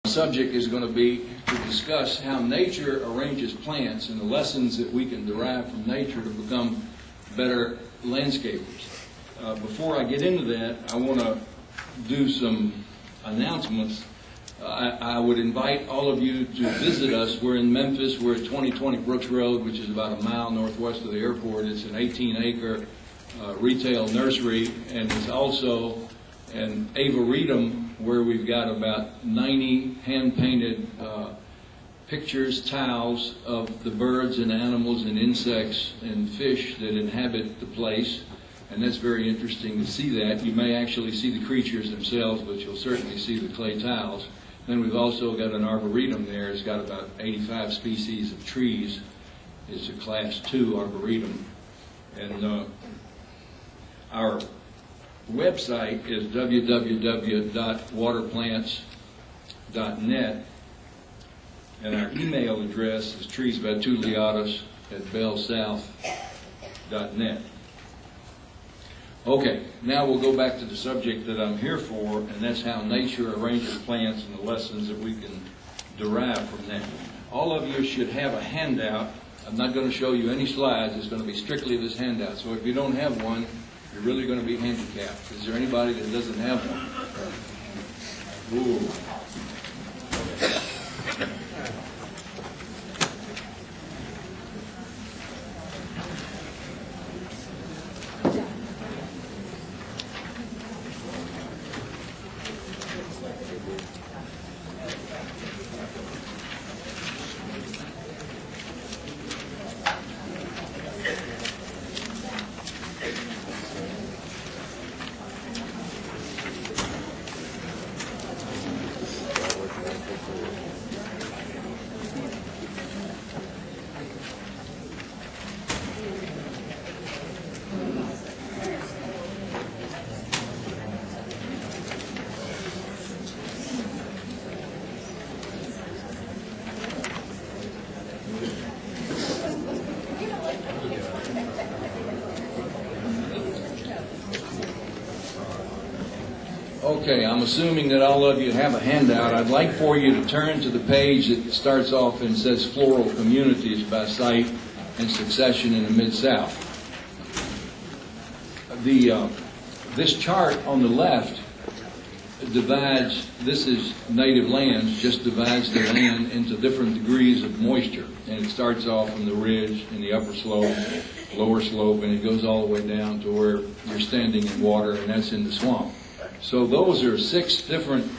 Subject is going to be to discuss how nature arranges plants and the lessons that we can derive from nature to become better landscapers. Before I get into that, I want to do some announcements. I would invite all of you to visit us. We're in Memphis. We're at 2020 Brooks Road, which is about a mile northwest of the airport. It's an 18-acre retail nursery, and it's also an arboretum where we've got about 90 hand-painted pictures, tiles of the birds and animals and insects and fish that inhabit the place. And that's very interesting to see that. You may actually see the creatures themselves, but you'll certainly see the clay tiles. Then we've also got an arboretum there. It's got about 85 species of trees. It's a Class 2 arboretum. And our website is www.waterplants.net, and our email address is treesbytouliatos@bellsouth.net. Okay, now we'll go back to the subject that I'm here for, and that's how nature arranges plants and the lessons that we can derive from that. All of you should have a handout. I'm not going to show you any slides. It's going to be strictly this handout. So if you don't have one, you're really going to be handicapped. Is there anybody that doesn't have one? Ooh. Okay, I'm assuming that all of you have a handout. I'd like for you to turn to the page that starts off and says Floral Communities by Site and Succession in the Mid-South. This chart on the left divides, this is native lands, just divides the land into different degrees of moisture. And it starts off on the ridge and the upper slope, lower slope, and it goes all the way down to where you're standing in water, and that's in the swamp. So those are 6 different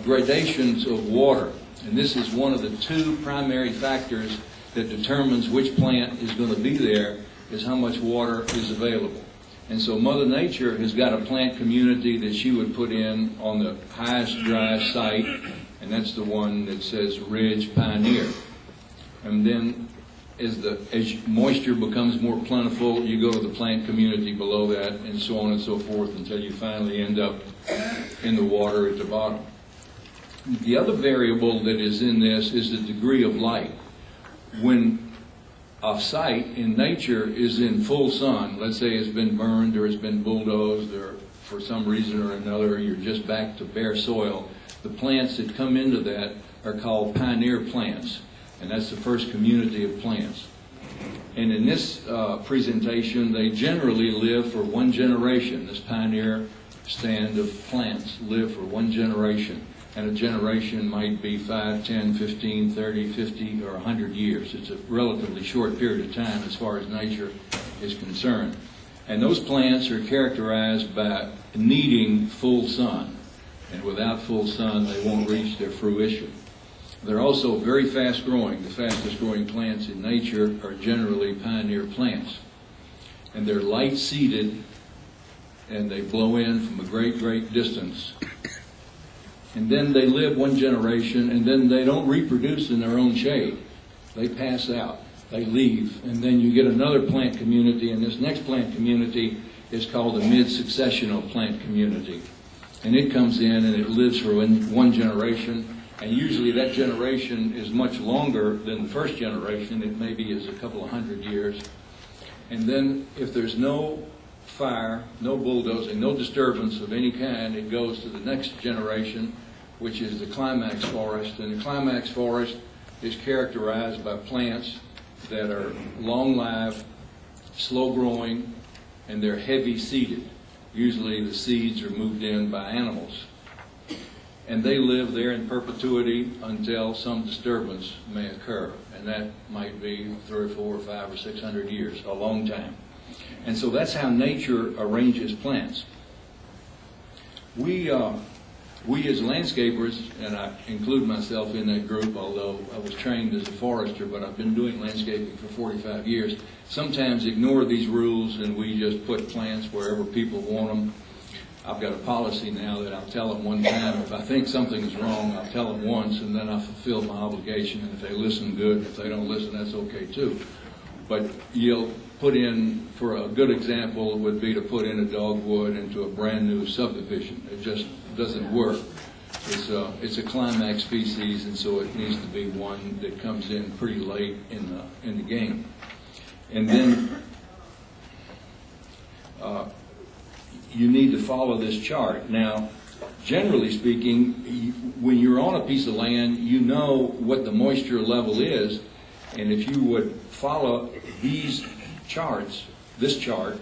gradations of water. And this is one of the 2 primary factors that determines which plant is going to be there, is how much water is available. And so Mother Nature has got a plant community that she would put in on the highest dry site, and that's the one that says Ridge Pioneer. And then as moisture becomes more plentiful, you go to the plant community below that, and so on and so forth, until you finally end up in the water at the bottom. The other variable that is in this is the degree of light. When a site in nature is in full sun, let's say it's been burned or it's been bulldozed, or for some reason or another you're just back to bare soil, the plants that come into that are called pioneer plants. And that's the first community of plants. And in this presentation, they generally live for 1 generation. This pioneer stand of plants live for 1 generation. And a generation might be 5, 10, 15, 30, 50, or 100 years. It's a relatively short period of time as far as nature is concerned. And those plants are characterized by needing full sun. And without full sun, they won't reach their fruition. They're also very fast growing. The fastest growing plants in nature are generally pioneer plants. And they're light seeded, and they blow in from a great, great distance. And then they live 1 generation, and then they don't reproduce in their own shade. They pass out. They leave. And then you get another plant community, and this next plant community is called a mid-successional plant community. And it comes in, and it lives for 1 generation. And usually that generation is much longer than the first generation. It maybe is a couple of 100 years. And then if there's no fire, no bulldozing, no disturbance of any kind, it goes to the next generation, which is the climax forest. And the climax forest is characterized by plants that are long-lived, slow-growing, and they're heavy-seeded. Usually the seeds are moved in by animals. And they live there in perpetuity until some disturbance may occur. And that might be 3 or 4 or 5 or 600 years, a long time. And so that's how nature arranges plants. We as landscapers, and I include myself in that group, although I was trained as a forester, but I've been doing landscaping for 45 years, sometimes ignore these rules and we just put plants wherever people want them. I've got a policy now that I'll tell them one time. If I think something is wrong, I'll tell them once, and then I fulfill my obligation. And if they listen, good. If they don't listen, that's okay too. But you'll put in, for a good example, would be to put in a dogwood into a brand new subdivision. It just doesn't work. It's a climax species, and so it needs to be one that comes in pretty late in the game. And then you need to follow this chart. Now, generally speaking, when you're on a piece of land, you know what the moisture level is, and if you would follow these charts, this chart,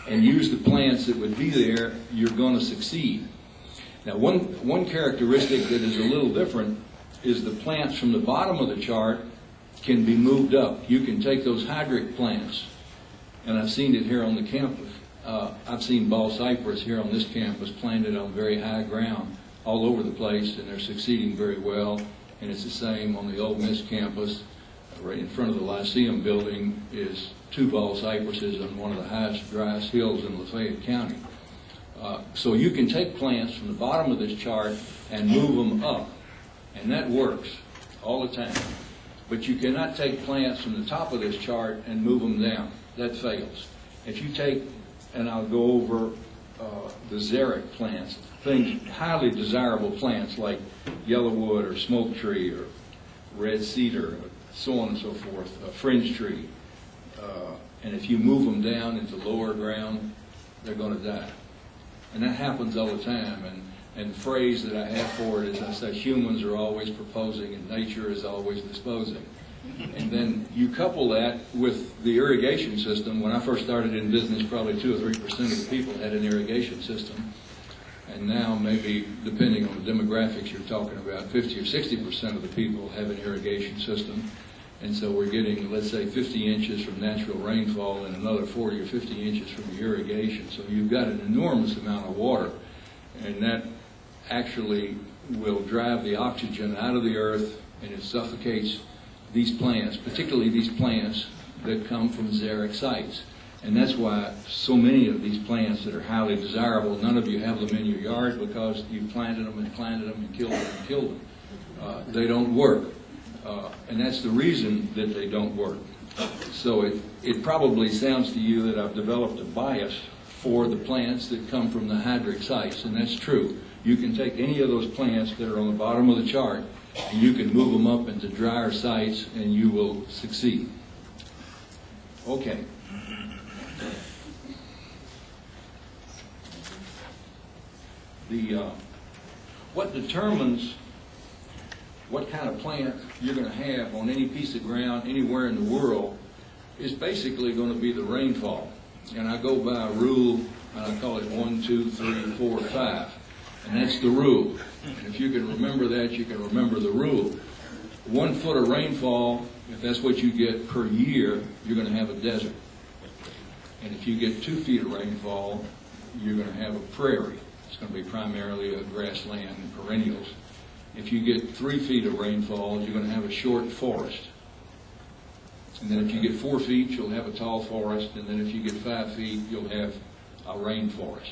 and use the plants that would be there, you're going to succeed. Now, one characteristic that is a little different is the plants from the bottom of the chart can be moved up. You can take those hydric plants, and I've seen it here on the campus. I've seen ball cypress here on this campus planted on very high ground all over the place, and they're succeeding very well. And it's the same on the Ole Miss campus. Right in front of the Lyceum building is 2 ball cypresses on one of the highest, driest hills in Lafayette County. So you can take plants from the bottom of this chart and move them up, and that works all the time. But you cannot take plants from the top of this chart and move them down. That fails. If you take, and I'll go over the xeric plants, things, highly desirable plants like yellowwood or smoke tree or red cedar, so on and so forth, a fringe tree. And if you move them down into lower ground, they're going to die. And that happens all the time. And the phrase that I have for it is, I say, humans are always proposing and nature is always disposing. And then you couple that with the irrigation system. When I first started in business, probably 2 or 3% of the people had an irrigation system. And now maybe, depending on the demographics you're talking about, 50 or 60% of the people have an irrigation system. And so we're getting, let's say, 50 inches from natural rainfall and another 40 or 50 inches from the irrigation. So you've got an enormous amount of water. And that actually will drive the oxygen out of the earth, and it suffocates these plants, particularly these plants that come from xeric sites. And that's why so many of these plants that are highly desirable, none of you have them in your yard because you've planted them and planted them and killed them and killed them. They don't work. And that's the reason that they don't work. So it probably sounds to you that I've developed a bias for the plants that come from the hydric sites, and that's true. You can take any of those plants that are on the bottom of the chart, and you can move them up into drier sites, and you will succeed. Okay. What determines what kind of plant you're going to have on any piece of ground anywhere in the world is basically going to be the rainfall. And I go by a rule, and I call it 1, 2, 3, 4, 5. And that's the rule. And if you can remember that, you can remember the rule. 1 foot of rainfall, if that's what you get per year, you're going to have a desert. And if you get 2 feet of rainfall, you're going to have a prairie. It's going to be primarily a grassland and perennials. If you get 3 feet of rainfall, you're going to have a short forest. And then if you get 4 feet, you'll have a tall forest. And then if you get 5 feet, you'll have a rainforest.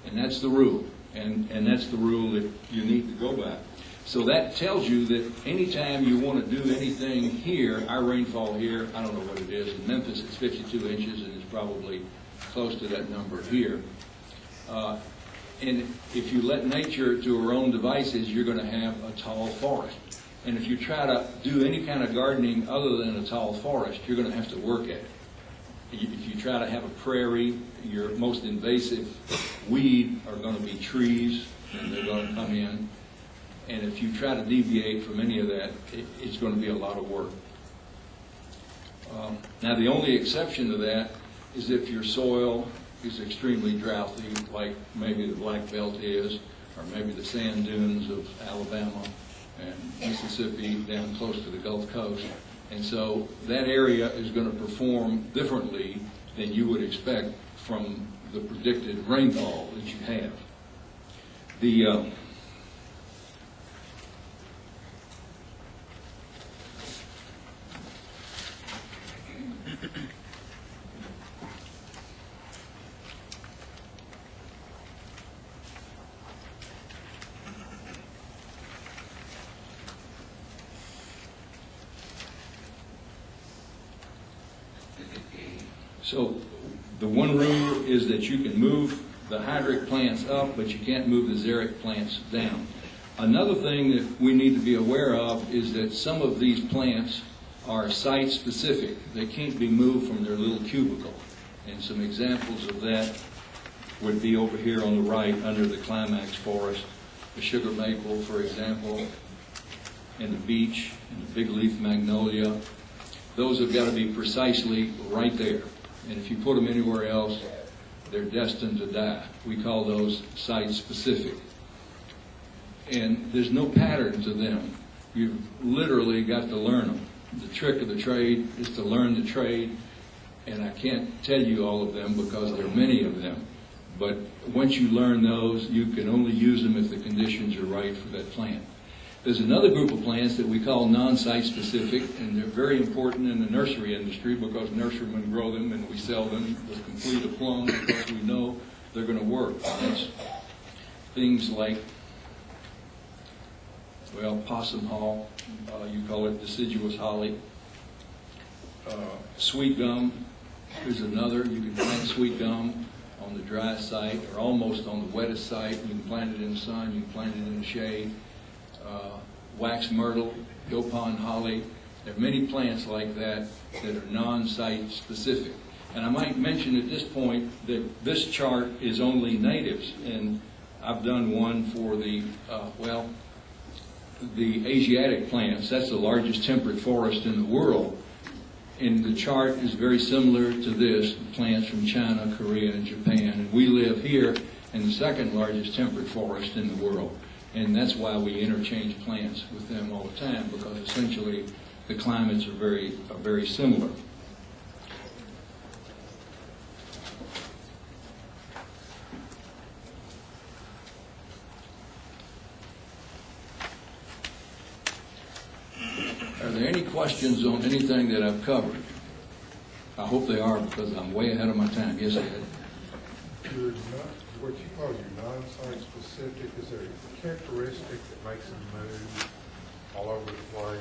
And that's the rule. And that's the rule that you need to go by. So that tells you that anytime you want to do anything here, our rainfall here, I don't know what it is. In Memphis, it's 52 inches, and it's probably close to that number here. And if you let nature to her own devices, you're going to have a tall forest. And if you try to do any kind of gardening other than a tall forest, you're going to have to work at it. If you try to have a prairie, your most invasive weed are going to be trees, and they're going to come in. And if you try to deviate from any of that, it's going to be a lot of work. Now, the only exception to that is if your soil is extremely drouthy, like maybe the Black Belt is, or maybe the sand dunes of Alabama and Mississippi down close to the Gulf Coast. And so that area is going to perform differently than you would expect from the predicted rainfall that you have. The So the one rule is that you can move the hydric plants up, but you can't move the xeric plants down. Another thing that we need to be aware of is that some of these plants are site-specific. They can't be moved from their little cubicle. And some examples of that would be over here on the right under the climax forest, the sugar maple, for example, and the beech, and the big leaf magnolia. Those have got to be precisely right there. And if you put them anywhere else, they're destined to die. We call those site-specific. And there's no pattern to them. You've literally got to learn them. The trick of the trade is to learn the trade, and I can't tell you all of them because there are many of them. But once you learn those, you can only use them if the conditions are right for that plant. There's another group of plants that we call non-site specific, and they're very important in the nursery industry because nurserymen grow them and we sell them with complete aplomb because we know they're going to work. And that's things like, well, possum haw, you call it deciduous holly. Sweet gum is another. You can plant sweet gum on the dry site or almost on the wettest site. You can plant it in the sun, you can plant it in the shade. Wax myrtle, yopon holly. There are many plants like that that are non-site specific. And I might mention at this point that this chart is only natives, and I've done one for the Asiatic plants. That's the largest temperate forest in the world. And the chart is very similar to this, plants from China, Korea, and Japan. And we live here in the second largest temperate forest in the world. And that's why we interchange plants with them all the time, because essentially the climates are very similar. Are there any questions on anything that I've covered? I hope they are, because I'm way ahead of my time. Yes, Ed? What you call your non-site specific, is there a characteristic that makes them move all over the place?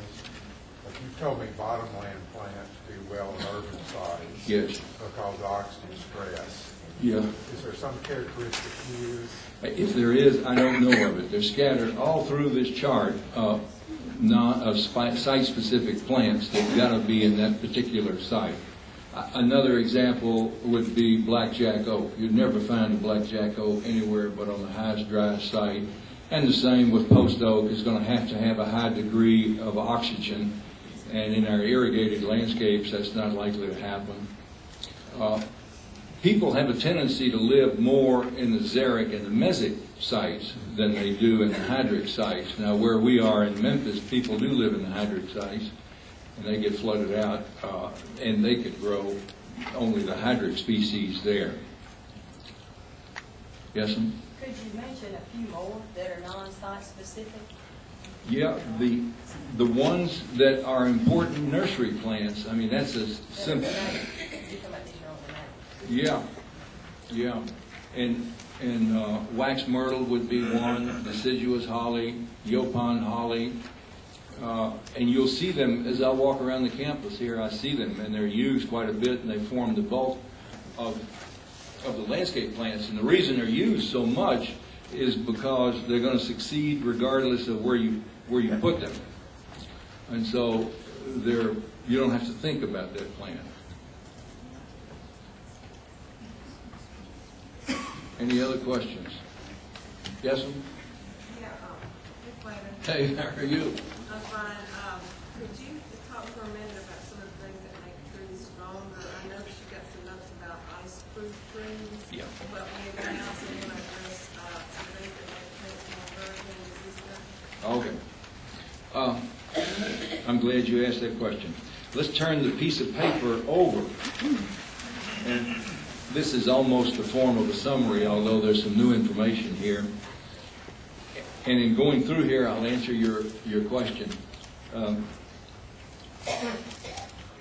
Like you told me bottomland plants do well in urban sites. Yes. Because of oxygen stress. Yeah. Is there some characteristic you use? If there is, I don't know of it. They're scattered all through this chart of site-specific plants that got to be in that particular site. Another example would be blackjack oak. You'd never find a blackjack oak anywhere but on the highest, driest site. And the same with post oak. Is going to have a high degree of oxygen. And in our irrigated landscapes, that's not likely to happen. People have a tendency to live more in the xeric and the mesic sites than they do in the hydric sites. Now, where we are in Memphis, people do live in the hydric sites, and they get flooded out, and they could grow only the hydric species there. Yes, ma'am? Could you mention a few more that are non-site specific? Yeah, the ones that are important nursery plants. I mean, that's a simple. Yeah, yeah, and wax myrtle would be one. Deciduous holly, yopon holly. And you'll see them as I walk around the campus here. I see them, and they're used quite a bit, and they form the bulk of the landscape plants. And the reason they're used so much is because they're going to succeed regardless of where you put them. And so you don't have to think about that plant. Any other questions? Yes, ma'am? Yeah, this plant Hey, how are you? I'm fine. Could you talk for a minute about some of the things that make trees stronger? I noticed you got some notes about ice-proof trees. Yeah. But when you're going out, so you want to address some things that make trees more hurricane resistant. Okay. I'm glad you asked that question. Let's turn the piece of paper over. And this is almost the form of a summary, although there's some new information here. And in going through here, I'll answer your question.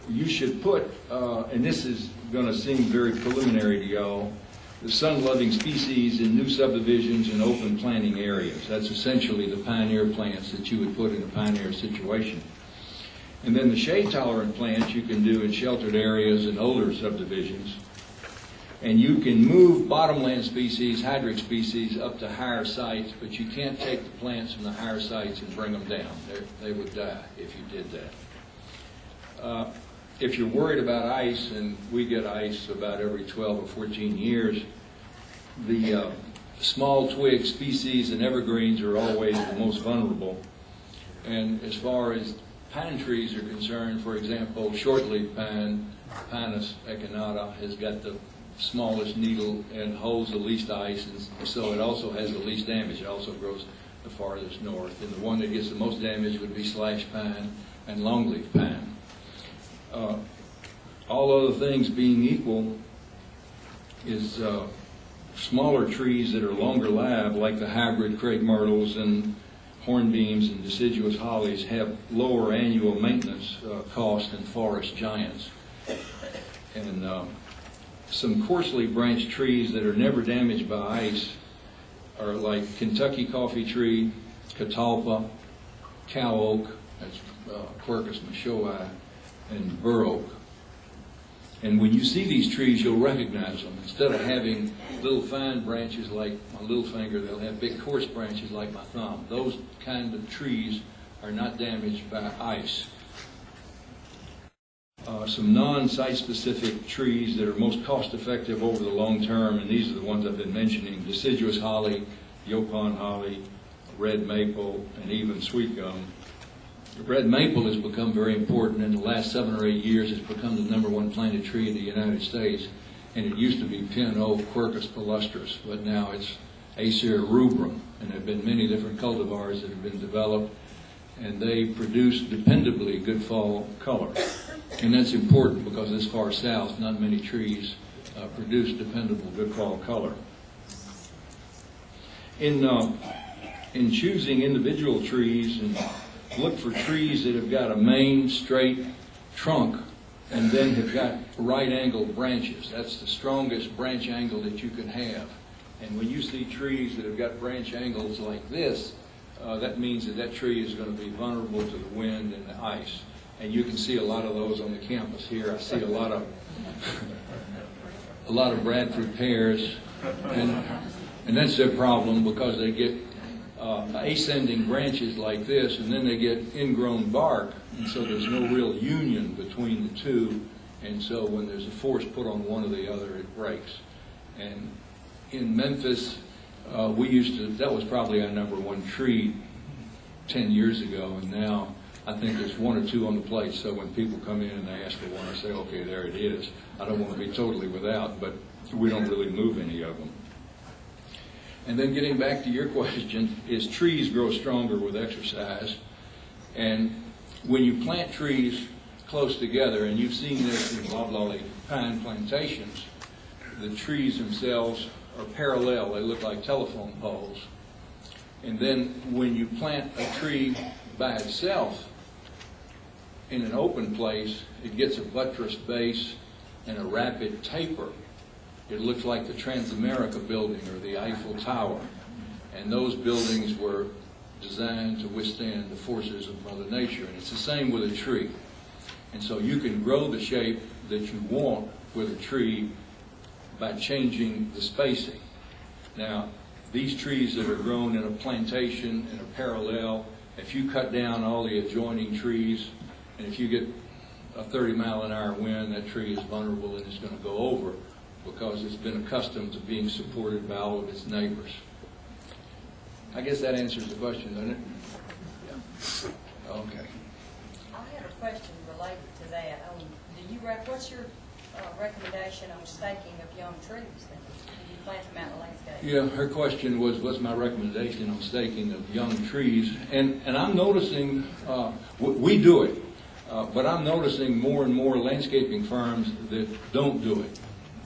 You should put, and this is going to seem very preliminary to y'all, the sun-loving species in new subdivisions and open planting areas. That's essentially the pioneer plants that you would put in a pioneer situation. And then the shade-tolerant plants you can do in sheltered areas and older subdivisions. And you can move bottomland species, hydric species, up to higher sites, but you can't take the plants from the higher sites and bring them down. They would die if you did that. If you're worried about ice, and we get ice about every 12 or 14 years, the small twig species and evergreens are always the most vulnerable. And as far as pine trees are concerned, for example, shortleaf pine, Pinus echinata, has got the smallest needle and holds the least ice, and so it also has the least damage. It also grows the farthest north. And the one that gets the most damage would be slash pine and longleaf pine. All other things being equal, is smaller trees that are longer lived, like the hybrid crepe myrtles and hornbeams and deciduous hollies, have lower annual maintenance costs than forest giants. And some coarsely branched trees that are never damaged by ice are like Kentucky coffee tree, catalpa, cow oak, that's Quercus machoi, and bur oak. And when you see these trees, you'll recognize them. Instead of having little fine branches like my little finger, they'll have big coarse branches like my thumb. Those kind of trees are not damaged by ice. Some non-site-specific trees that are most cost-effective over the long term, and these are the ones I've been mentioning: deciduous holly, yopon holly, red maple, and even sweet gum. Red maple has become very important. In the last 7 or 8 years, it's become the #1 planted tree in the United States. And it used to be pin oak, Quercus palustris, but now it's Acer rubrum. And there have been many different cultivars that have been developed, and they produce dependably good fall color. And that's important because this far south, not many trees produce dependable good fall color. In choosing individual trees, and look for trees that have got a main straight trunk and then have got right-angled branches. That's the strongest branch angle that you can have. And when you see trees that have got branch angles like this, that means that that tree is going to be vulnerable to the wind and the ice. And you can see a lot of those on the campus here. I see a lot of Bradford pears, and that's their problem, because they get ascending branches like this, and then they get ingrown bark, and so there's no real union between the two, and so when there's a force put on one or the other, it breaks. And in Memphis, that was probably our #1 tree 10 years ago, and now I think there's 1 or 2 on the place, so when people come in and they ask for one, I say, okay, there it is. I don't want to be totally without, but we don't really move any of them. And then getting back to your question, is trees grow stronger with exercise? And when you plant trees close together, and you've seen this in loblolly pine plantations, the trees themselves are parallel. They look like telephone poles. And then when you plant a tree by itself in an open place, it gets a buttressed base and a rapid taper. It looks like the Transamerica building or the Eiffel Tower. And those buildings were designed to withstand the forces of Mother Nature. And it's the same with a tree. And so you can grow the shape that you want with a tree by changing the spacing. Now, these trees that are grown in a plantation in a parallel, if you cut down all the adjoining trees, and if you get a 30-mile-an-hour wind, that tree is vulnerable and it's going to go over, because it's been accustomed to being supported by all of its neighbors. I guess that answers the question, doesn't it? question related to that. What's your recommendation on staking of young trees then? Do you plant them out in the landscape? Yeah, her question was, what's my recommendation on staking of young trees? And I'm noticing, we do it, but I'm noticing more and more landscaping firms that don't do it.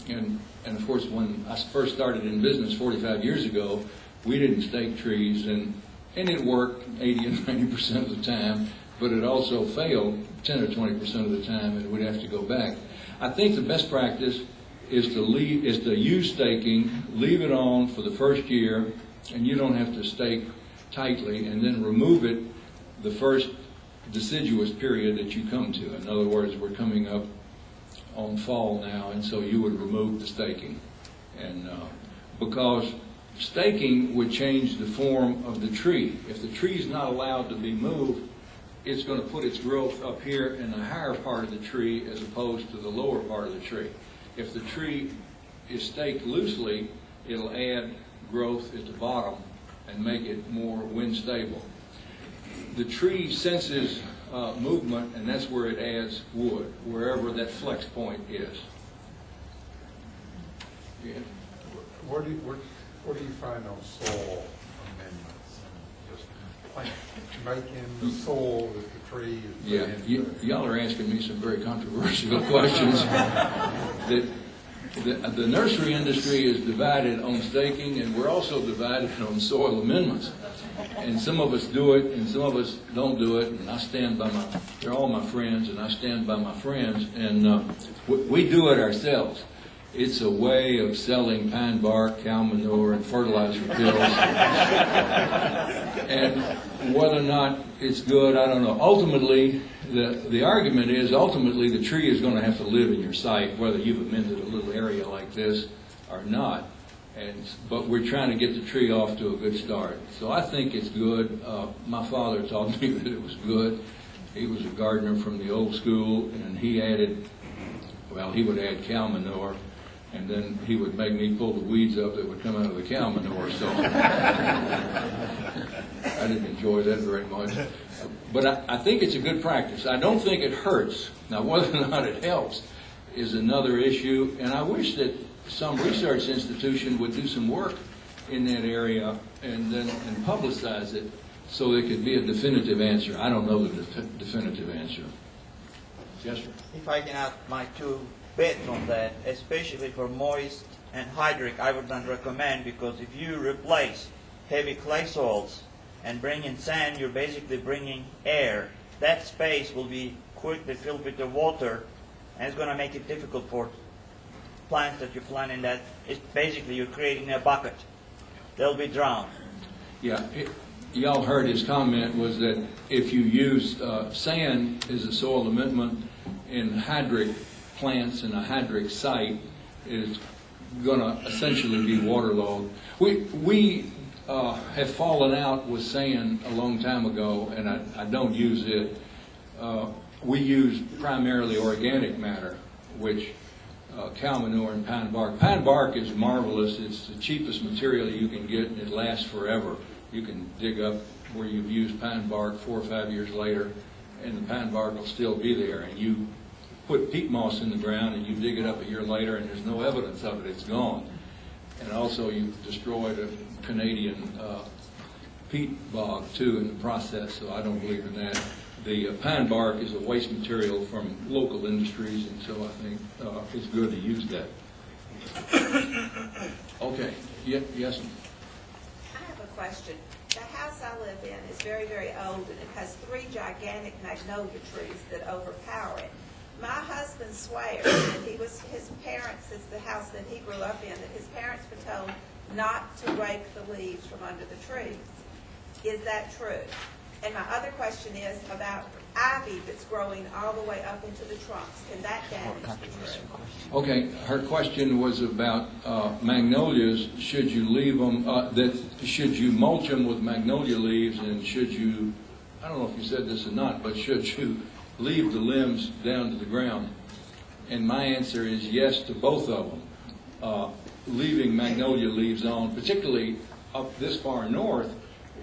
And of course, when I first started in business 45 years ago, we didn't stake trees, and it worked 80 and 90% of the time, but it also failed 10 or 20% of the time, and we'd have to go back. I think the best practice is to use staking, leave it on for the first year, and you don't have to stake tightly, and then remove it the first deciduous period that you come to. In other words, we're coming up on fall now, and so you would remove the staking. And because staking would change the form of the tree. If the tree is not allowed to be moved, it's going to put its growth up here in the higher part of the tree as opposed to the lower part of the tree. If the tree is staked loosely, it'll add growth at the bottom and make it more wind stable. The tree senses movement, and that's where it adds wood, wherever that flex point is. Yeah. What do you find on soil amendments? Just making the soil that the tree is Yeah, y'all are asking me some very controversial questions. The nursery industry is divided on staking, and we're also divided on soil amendments. And some of us do it, and some of us don't do it. And I stand by they're all my friends, and I stand by my friends. And we do it ourselves. It's a way of selling pine bark, cow manure, and fertilizer pills. And whether or not it's good, I don't know. Ultimately, the argument is, ultimately, the tree is going to have to live in your site, whether you've amended a little area like this or not. But we're trying to get the tree off to a good start. So I think it's good. My father taught me that it was good. He was a gardener from the old school, and he would add cow manure, and then he would make me pull the weeds up that would come out of the cow manure. So I didn't enjoy that very much. But I think it's a good practice. I don't think it hurts. Now, whether or not it helps is another issue, and I wish that some research institution would do some work in that area and publicize it so there could be a definitive answer. I don't know the definitive answer. Yes, sir. If I can add my 2 bits on that, especially for moist and hydric, I would not recommend, because if you replace heavy clay soils and bring in sand, you're basically bringing air. That space will be quickly filled with the water, and it's going to make it difficult for plants that you plant in that. It's basically you're creating a bucket. They'll be drowned. Yeah, y'all heard his comment was that if you use sand as a soil amendment in hydric plants in a hydric site, it's going to essentially be waterlogged. We have fallen out with sand a long time ago, and I don't use it. We use primarily organic matter, which cow manure and pine bark. Pine bark is marvelous. It's the cheapest material you can get, and it lasts forever. You can dig up where you've used pine bark 4 or 5 years later, and the pine bark will still be there. And you put peat moss in the ground, and you dig it up a year later, and there's no evidence of it. It's gone. And also, you've destroyed a Canadian peat bog, too, in the process, so I don't believe in that. The pine bark is a waste material from local industries, and so I think it's good to use that. Okay. Yes? I have a question. The house I live in is very, very old, and it has 3 gigantic magnolia trees that overpower it. My husband swears that his parents, it's the house that he grew up in, that his parents were told not to rake the leaves from under the trees. Is that true? And my other question is about ivy that's growing all the way up into the trunks. Can that damage the tree? Okay, her question was about magnolias. Should you leave them, should you mulch them with magnolia leaves, and should you, I don't know if you said this or not, but should you leave the limbs down to the ground? And my answer is yes to both of them. Leaving magnolia leaves on, particularly up this far north,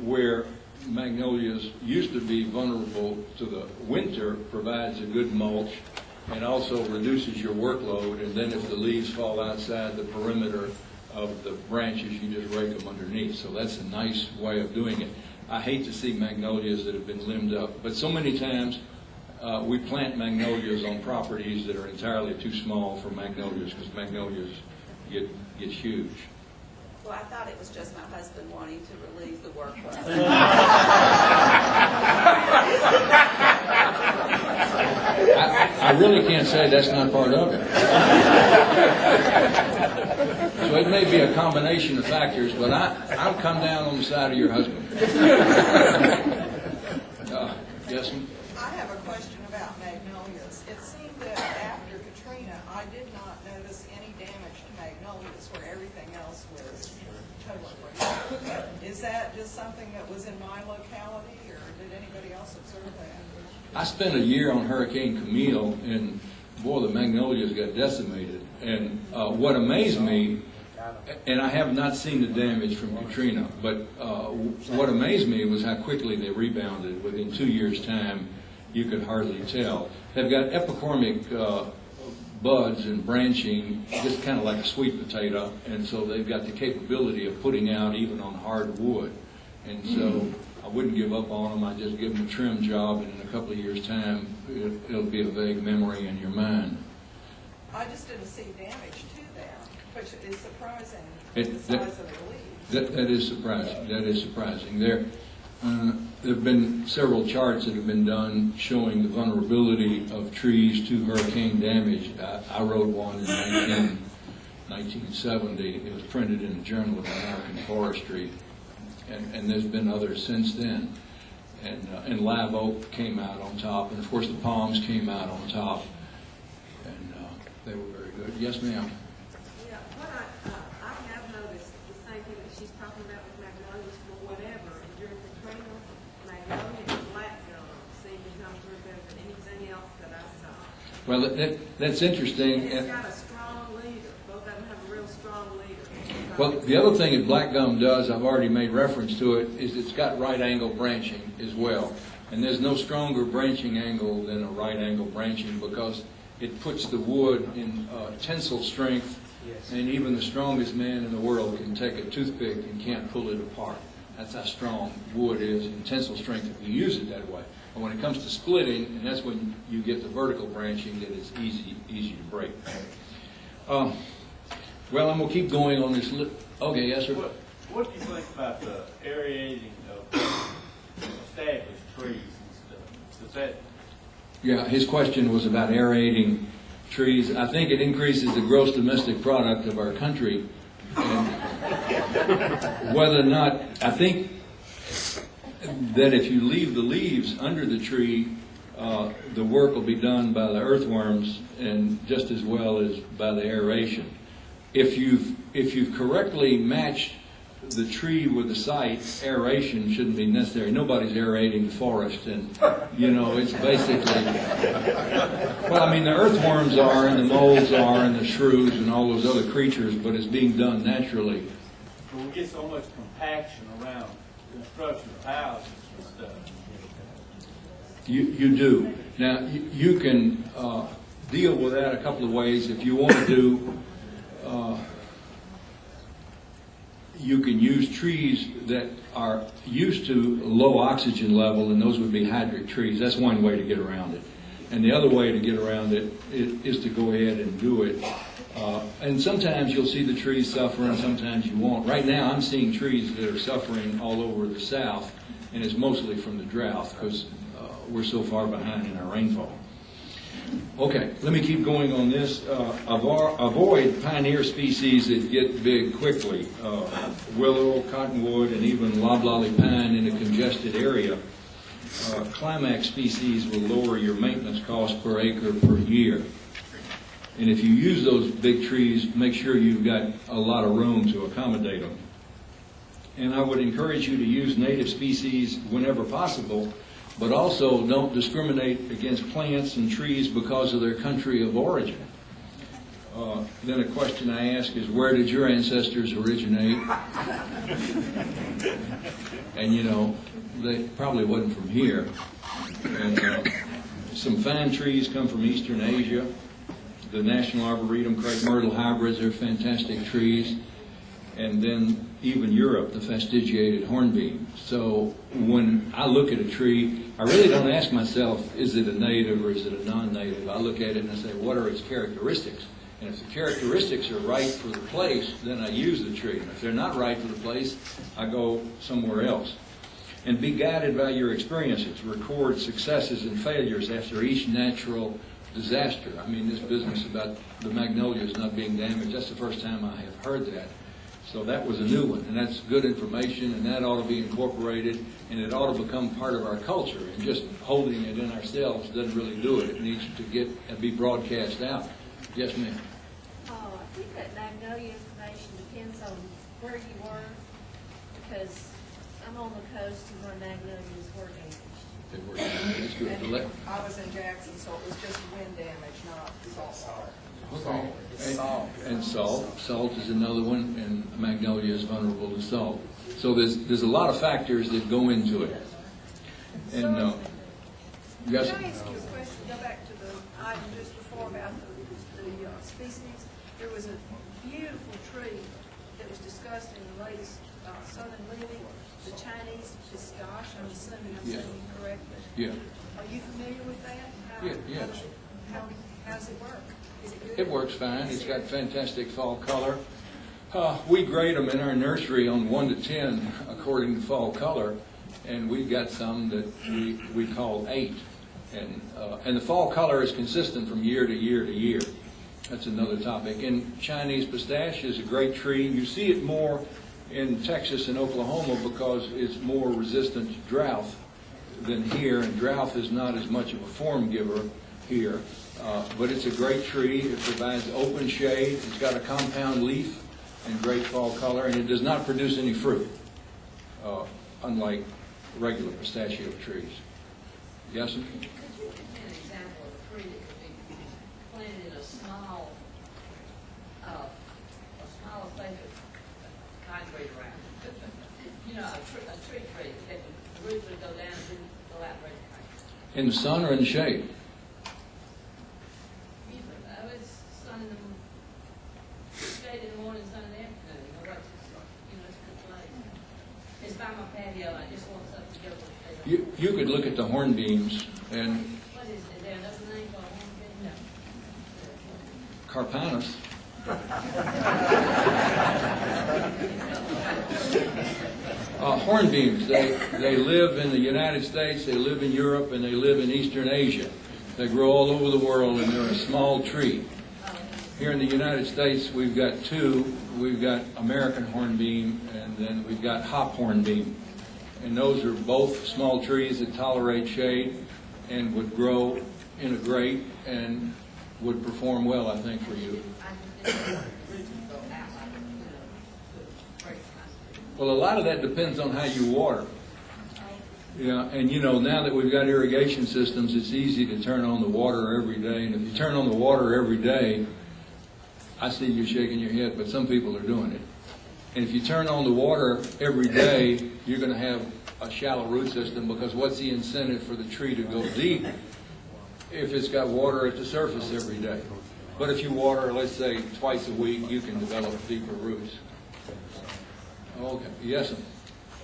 where magnolias used to be vulnerable to the winter, provides a good mulch, and also reduces your workload. And then if the leaves fall outside the perimeter of the branches, you just rake them underneath. So that's a nice way of doing it. I hate to see magnolias that have been limbed up, but so many times we plant magnolias on properties that are entirely too small for magnolias, because magnolias get huge. Well, I thought it was just my husband wanting to relieve the workload. I really can't say that's not part of it. So it may be a combination of factors, but I'll come down on the side of your husband. Yes, ma'am? I have a question about magnolias. It seemed that after Katrina, I did not notice any damage to magnolias where everything else was totally. Is that just something that was in my locality, or did anybody else observe that? I spent a year on Hurricane Camille, and boy, the magnolias got decimated. And what amazed me, and I have not seen the damage from Katrina, but what amazed me was how quickly they rebounded. Within 2 years' time, you could hardly tell. They've got epicormic buds and branching, just kind of like a sweet potato, and so they've got the capability of putting out even on hard wood. And so I wouldn't give up on them. I just give them a trim job, and in a couple of years' time, it'll be a vague memory in your mind. I just didn't see damage to them, which is surprising. The size of the leaves. That is surprising. That is surprising. There have been several charts that have been done showing the vulnerability of trees to hurricane damage. I wrote one in 1970. It was printed in the Journal of American Forestry, and there's been others since then. And live oak came out on top, and of course the palms came out on top, and they were very good. Yes, ma'am. Yeah, what I have noticed the same thing that she's talking about with magnolias for whatever. During Katrina, magnolia and black gum seemed to come through better than anything else that I saw. Well, that's interesting. It's got a strong leader. Both of them have a real strong leader. Well, the other thing that black gum does, I've already made reference to it, is it's got right angle branching as well. And there's no stronger branching angle than a right angle branching, because it puts the wood in tensile strength, and even the strongest man in the world can take a toothpick and can't pull it apart. That's how strong wood is in tensile strength if you use it that way. But when it comes to splitting, and that's when you get the vertical branching, that is easy to break. Well, I'm going to keep going on this. Okay, yes, sir? What do you think about the aerating of established trees and stuff? Does that... Yeah, his question was about aerating trees. I think it increases the gross domestic product of our country. And whether or not, I think that if you leave the leaves under the tree, the work will be done by the earthworms and just as well as by the aeration. If you've correctly matched the tree with the site, aeration shouldn't be necessary. Nobody's aerating the forest, and it's basically, well, I mean, the earthworms are, and the moles are, and the shrews, and all those other creatures, but it's being done naturally. But we get so much compaction around construction of houses and stuff. You do. Now, you can deal with that a couple of ways. If you want to do, you can use trees that are used to low oxygen level, and those would be hydric trees. That's one way to get around it. And the other way to get around it is to go ahead and do it. And sometimes you'll see the trees suffer, and sometimes you won't. Right now, I'm seeing trees that are suffering all over the South, and it's mostly from the drought, because we're so far behind in our rainfall. Okay, let me keep going on this. Avoid pioneer species that get big quickly. Willow, cottonwood, and even loblolly pine in a congested area. Climax species will lower your maintenance cost per acre per year. And if you use those big trees, make sure you've got a lot of room to accommodate them. And I would encourage you to use native species whenever possible, but also don't discriminate against plants and trees because of their country of origin. Then a question I ask is, where did your ancestors originate? And they probably wasn't from here. And some fine trees come from Eastern Asia. The National Arboretum crepe myrtle hybrids are fantastic trees. And then even Europe, the fastigiated hornbeam. So when I look at a tree, I really don't ask myself, is it a native or is it a non-native? I look at it and I say, what are its characteristics? And if the characteristics are right for the place, then I use the tree. And if they're not right for the place, I go somewhere else. And be guided by your experiences. Record successes and failures after each natural disaster. I mean, this business about the magnolias not being damaged, that's the first time I have heard that. So that was a new one, and that's good information, and that ought to be incorporated, and it ought to become part of our culture. And just holding it in ourselves doesn't really do it. It needs to get and be broadcast out. Yes, ma'am. I think that magnolia information depends on where you were, because I'm on the coast and my magnolias were damaged. They were damaged. That's good. And I was in Jackson, so it was just wind damage, not salt. Okay. Salt. And salt. Salt is another one, and magnolia is vulnerable to salt. So there's a lot of factors that go into it. And yes. Can I ask you a question? Go back to the item just before about the species. There was a beautiful tree that was discussed in the latest Southern Living, the Chinese pistache. I'm assuming I'm saying it correctly. Yeah. Are you familiar with that? Yeah. How does it work? Is it good? It works fine. It's got fantastic fall color. We grade them in our nursery on 1 to 10 according to fall color, and we've got some that we call 8. And the fall color is consistent from year to year to year. That's another topic. And Chinese pistache is a great tree. You see it more in Texas and Oklahoma because it's more resistant to drought than here, and drought is not as much of a form giver here. But it's a great tree. It provides open shade. It's got a compound leaf and great fall color, and it does not produce any fruit, unlike regular pistachio trees. Yes, sir? Could you give me an example of a tree that could be planted in a small space of concrete around it? You know, a tree that the roots would go down and then go out very high. In the sun or in the shade? It's sun in the shade in the morning, sun in the afternoon. It's good place. It's by my patio. I just want something to go with. You could look at the hornbeams and What is there another name for a hornbeam? No. Carpanus. Hornbeams, they live in the United States, they live in Europe, and they live in Eastern Asia. They grow all over the world, and they're a small tree. Here in the United States, we've got 2. We've got American hornbeam, and then we've got hop hornbeam. And those are both small trees that tolerate shade and would grow in a grate and would perform well, I think, for you. Well, a lot of that depends on how you water. Yeah, and now that we've got irrigation systems, it's easy to turn on the water every day. And if you turn on the water every day, I see you shaking your head, but some people are doing it. And if you turn on the water every day, you're going to have a shallow root system, because what's the incentive for the tree to go deep if it's got water at the surface every day? But if you water, let's say, twice a week, you can develop deeper roots. Okay, yes, sir.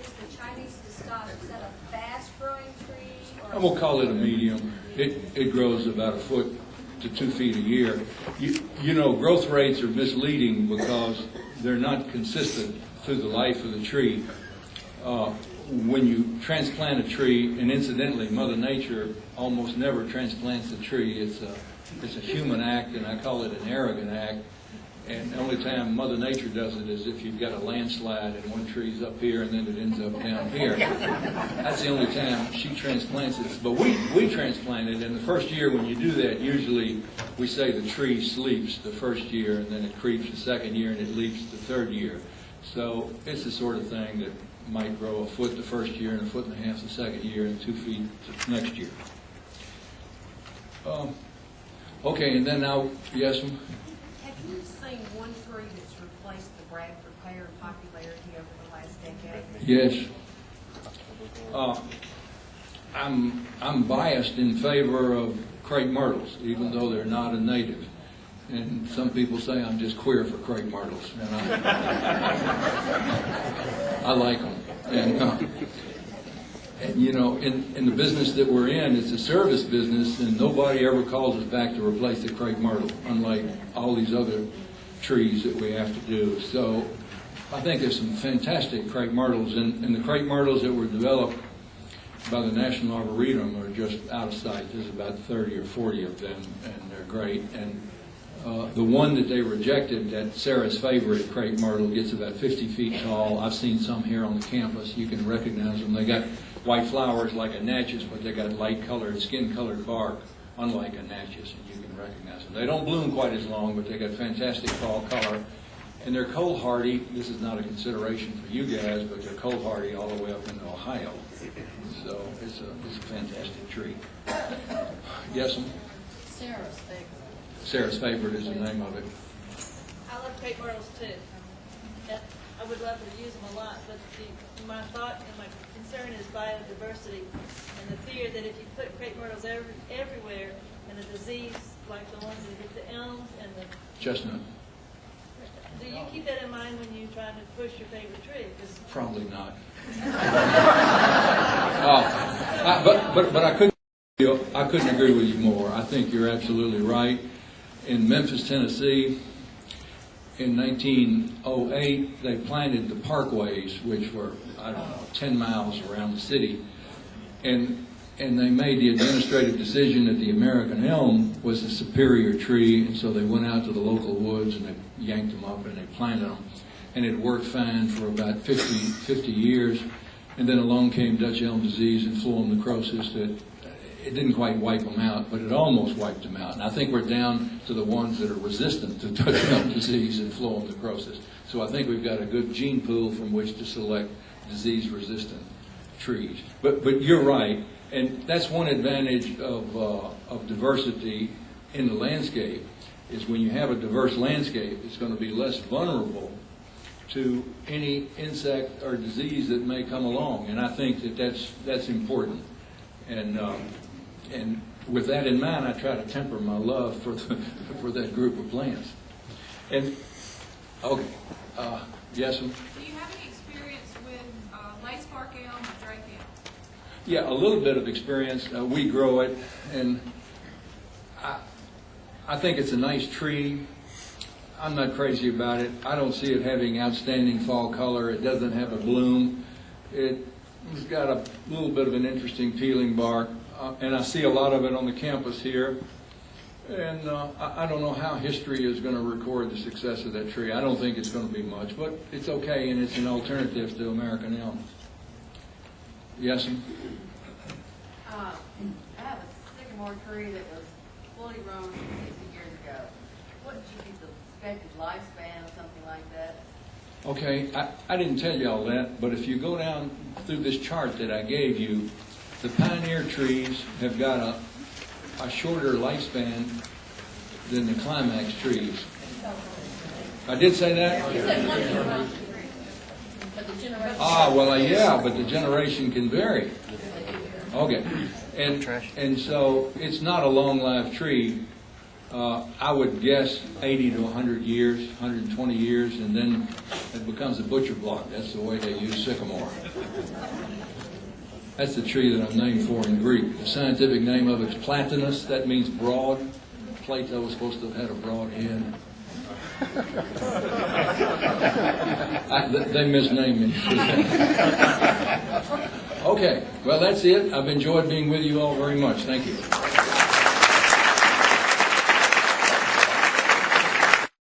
Is the Chinese pistache, is that a fast-growing tree? Or I'm going to call it a medium. It grows about 1 foot to 2 feet a year. Growth rates are misleading because they're not consistent through the life of the tree. When you transplant a tree, and incidentally, Mother Nature almost never transplants a tree. It's a human act, and I call it an arrogant act. And the only time Mother Nature does it is if you've got a landslide and one tree's up here and then it ends up down here. That's the only time she transplants it. But we transplant it, and the first year when you do that, usually we say the tree sleeps the first year, and then it creeps the second year, and it leaps the third year. So it's the sort of thing that might grow 1 foot the first year and 1.5 foot the second year and 2 feet the next year. Okay, and then now, yes, ma'am? Have you seen one tree that's replaced the Bradford pear in popularity over the last decade? Yes. I'm biased in favor of crepe myrtles, even though they're not a native. And some people say I'm just queer for crepe myrtles, and I like them. And you know, in the business that we're in, it's a service business, and nobody ever calls us back to replace the crepe myrtle, unlike all these other trees that we have to do. So I think there's some fantastic crepe myrtles, and the crepe myrtles that were developed by the National Arboretum are just out of sight. There's about 30 or 40 of them, and they're great. And the one that they rejected, that Sarah's favorite crepe myrtle, gets about 50 feet tall. I've seen some here on the campus. You can recognize them. They got white flowers like a natchez, but they got light-colored, skin-colored bark, unlike a natchez, and you can recognize them. They don't bloom quite as long, but they got fantastic fall color. And they're cold hardy. This is not a consideration for you guys, but they're cold hardy all the way up into Ohio. So it's a fantastic tree. Yes, ma'am? Sarah's favorite. Sarah's favorite is the name of it. I love crepe myrtles too. I would love to use them a lot, but my thought and my concern is biodiversity and the fear that if you put crepe myrtles everywhere and a disease like the ones that hit the elms and the Chestnut. do you keep that in mind when you try to push your favorite tree? 'Cause Probably not. But I couldn't agree with you more. I think you're absolutely right. In Memphis, Tennessee, in 1908, they planted the parkways, which were, 10 miles around the city, and they made the administrative decision that the American elm was the superior tree, and so they went out to the local woods and they yanked them up and they planted them. And it worked fine for about 50 years. And then along came Dutch elm disease and phloem necrosis that it didn't quite wipe them out, but it almost wiped them out. And I think we're down to the ones that are resistant to Dutch elm disease and phloem necrosis. So I think we've got a good gene pool from which to select disease-resistant trees. But you're right, and that's one advantage of diversity in the landscape, is when you have a diverse landscape, it's going to be less vulnerable to any insect or disease that may come along, and I think that that's important. And with that in mind, I try to temper my love for that group of plants. And okay, yes, ma'am? Do you have any experience with lace bark elm or drake elm? Yeah, a little bit of experience. We grow it, and I think it's a nice tree. I'm not crazy about it. I don't see it having outstanding fall color. It doesn't have a bloom. It's got a little bit of an interesting peeling bark, and I see a lot of it on the campus here. And I don't know how history is going to record the success of that tree. I don't think it's going to be much, but it's okay, and it's an alternative to American elm. Yes, ma'am? I have a sycamore tree that was fully grown 60 years ago. What did you get the expected lifespan or something like that? Okay, I didn't tell you all that, but if you go down through this chart that I gave you, the pioneer trees have got a shorter lifespan than the climax trees. I did say that? You said 1 generation. But the generation. Yeah, but the generation can vary. Okay, and so it's not a long-lived tree. I would guess 80 to 100 years, 120 years, and then it becomes a butcher block. That's the way they use sycamore. That's the tree that I'm named for in Greek. The scientific name of it is platanus. That means broad. Plato was supposed to have had a broad head. They misnamed me. Okay, well, that's it. I've enjoyed being with you all very much. Thank you.